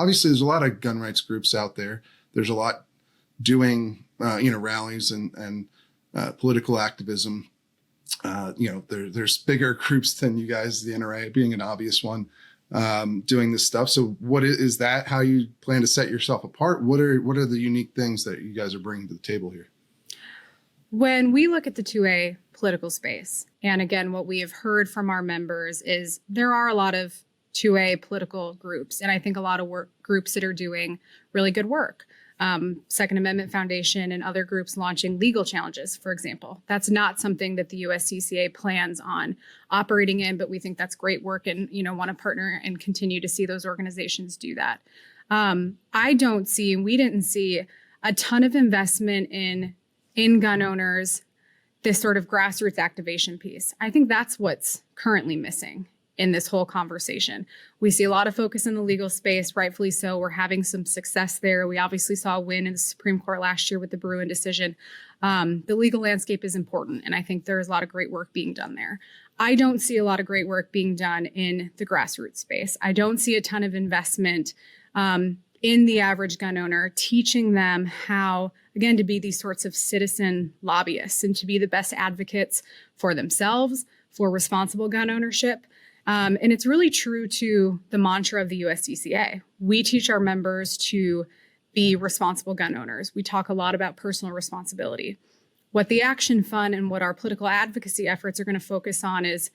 obviously there's a lot of gun rights groups out there. There's a lot doing, rallies and political activism. There's bigger groups than you guys, the NRA being an obvious one, doing this stuff. So what is that? How you plan to set yourself apart? What are the unique things that you guys are bringing to the table here? When we look at the 2A political space, and again, what we have heard from our members is there are a lot of 2A political groups, and I think a lot of groups that are doing really good work. Second Amendment Foundation and other groups launching legal challenges, for example. That's not something that the USCCA plans on operating in, but we think that's great work and, want to partner and continue to see those organizations do that. We didn't see a ton of investment in gun owners, this sort of grassroots activation piece. I think that's what's currently missing in this whole conversation. We see a lot of focus in the legal space, rightfully so. We're having some success there. We obviously saw a win in the Supreme Court last year with the Bruin decision. The legal landscape is important, and I think there's a lot of great work being done there. I don't see a lot of great work being done in the grassroots space. I don't see a ton of investment in the average gun owner, teaching them how, again, to be these sorts of citizen lobbyists and to be the best advocates for themselves, for responsible gun ownership. And it's really true to the mantra of the USCCA. We teach our members to be responsible gun owners. We talk a lot about personal responsibility. What the Action Fund and what our political advocacy efforts are going to focus on is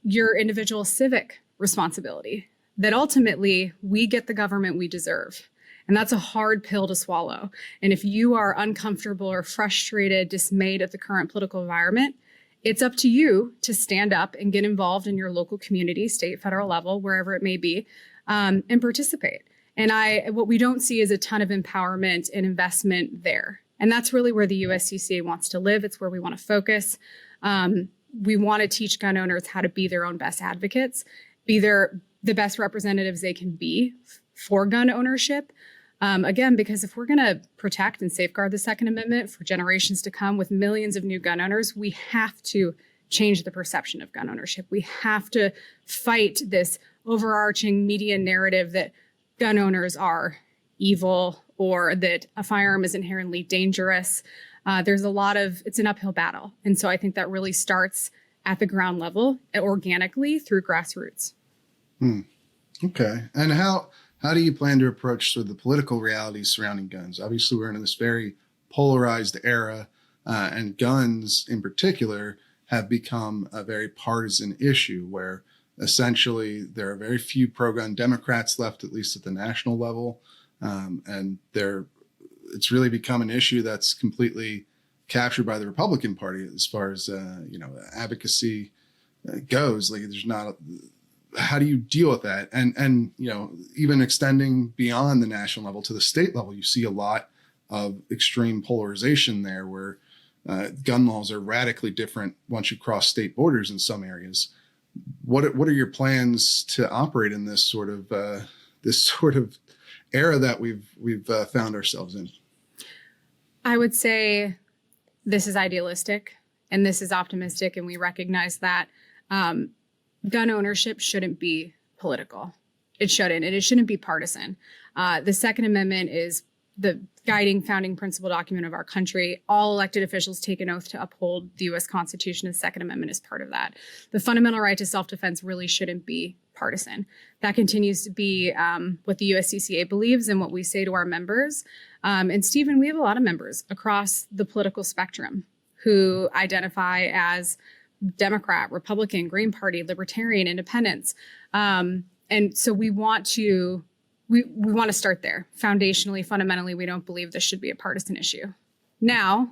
your individual civic responsibility, that ultimately we get the government we deserve. And that's a hard pill to swallow. And if you are uncomfortable or frustrated, dismayed at the current political environment, it's up to you to stand up and get involved in your local community, state, federal level, wherever it may be, and participate. And what we don't see is a ton of empowerment and investment there. And that's really where the USCCA wants to live. It's where we want to focus. We want to teach gun owners how to be their own best advocates, be the best representatives they can be for gun ownership. Again, because if we're going to protect and safeguard the Second Amendment for generations to come with millions of new gun owners, we have to change the perception of gun ownership. We have to fight this overarching media narrative that gun owners are evil or that a firearm is inherently dangerous. It's an uphill battle. And so I think that really starts at the ground level organically through grassroots. Okay. And how do you plan to approach sort of the political realities surrounding guns? Obviously, we're in this very polarized era, and guns in particular have become a very partisan issue where essentially there are very few pro-gun Democrats left, at least at the national level. And it's really become an issue that's completely captured by the Republican Party as far as, advocacy goes. Like how do you deal with that? And even extending beyond the national level to the state level, you see a lot of extreme polarization there where gun laws are radically different once you cross state borders in some areas. What are your plans to operate in this sort of era that we've found ourselves in? I would say this is idealistic and this is optimistic, and we recognize that gun ownership shouldn't be political. It shouldn't, and it shouldn't be partisan. The Second Amendment is the guiding founding principle document of our country. All elected officials take an oath to uphold the U.S. Constitution. The Second Amendment is part of that. The fundamental right to self-defense really shouldn't be partisan. That continues to be what the USCCA believes and what we say to our members. And Stephen, we have a lot of members across the political spectrum who identify as Democrat, Republican, Green Party, Libertarian, Independents. And so we want to start there. Foundationally, fundamentally, we don't believe this should be a partisan issue. Now,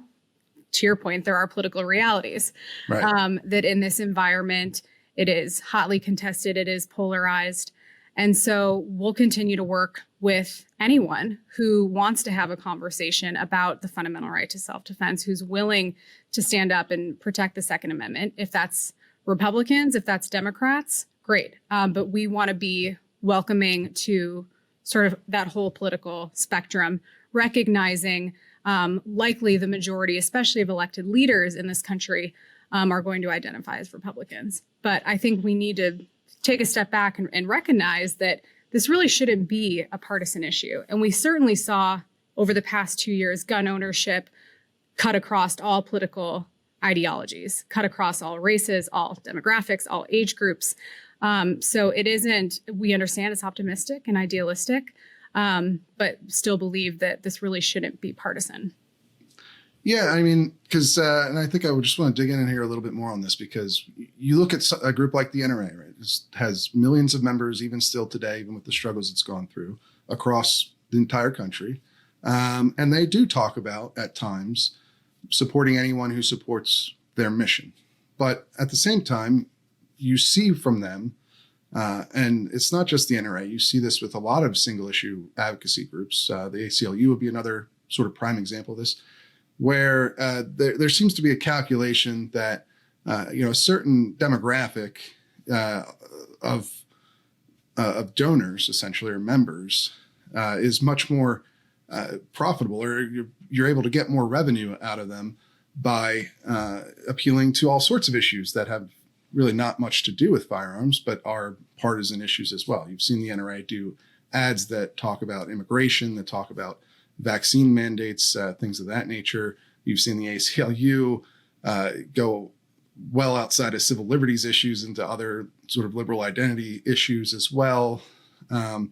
to your point, there are political realities, right, that in this environment, it is hotly contested, it is polarized. And so we'll continue to work with anyone who wants to have a conversation about the fundamental right to self-defense, who's willing to stand up and protect the Second Amendment. If that's Republicans, if that's Democrats, great. But we want to be welcoming to sort of that whole political spectrum, recognizing likely the majority, especially of elected leaders in this country, are going to identify as Republicans. But I think we need to take a step back and recognize that this really shouldn't be a partisan issue. And we certainly saw over the past 2 years gun ownership cut across all political ideologies, cut across all races, all demographics, all age groups. So it isn't, we understand it's optimistic and idealistic, but still believe that this really shouldn't be partisan. Yeah, I mean, because, and I think I would just want to dig in here a little bit more on this, because you look at a group like the NRA, right? It has millions of members, even still today, even with the struggles it's gone through across the entire country. And they do talk about, at times, supporting anyone who supports their mission. But at the same time, you see from them, and it's not just the NRA, you see this with a lot of single issue advocacy groups. The ACLU would be another sort of prime example of this, where there seems to be a calculation that a certain demographic of donors, essentially, or members, is much more profitable, or you're able to get more revenue out of them by appealing to all sorts of issues that have really not much to do with firearms, but are partisan issues as well. You've seen the NRA do ads that talk about immigration, that talk about vaccine mandates, things of that nature. You've seen the ACLU go well outside of civil liberties issues into other sort of liberal identity issues as well. And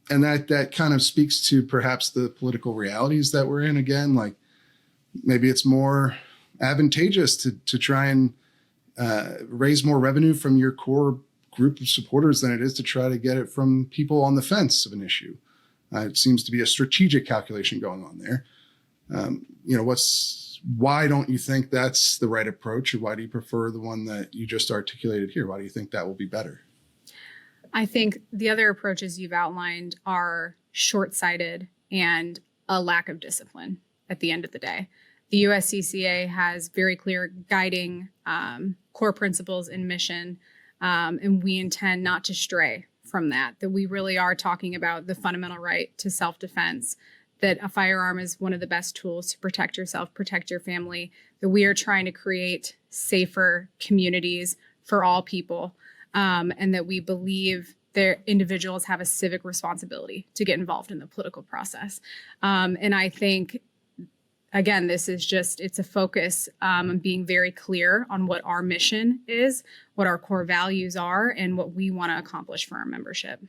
that kind of speaks to perhaps the political realities that we're in. Again, like maybe it's more advantageous to try and raise more revenue from your core group of supporters than it is to try to get it from people on the fence of an issue. It seems to be a strategic calculation going on there. Why don't you think that's the right approach, or why do you prefer the one that you just articulated here? Why do you think that will be better? I think the other approaches you've outlined are short-sighted and a lack of discipline at the end of the day. The USCCA has very clear guiding core principles and mission, and we intend not to stray from that we really are talking about the fundamental right to self-defense, that a firearm is one of the best tools to protect yourself, protect your family, that we are trying to create safer communities for all people, and that we believe their individuals have a civic responsibility to get involved in the political process. And I think, again, this is it's a focus on being very clear on what our mission is, what our core values are, and what we want to accomplish for our membership.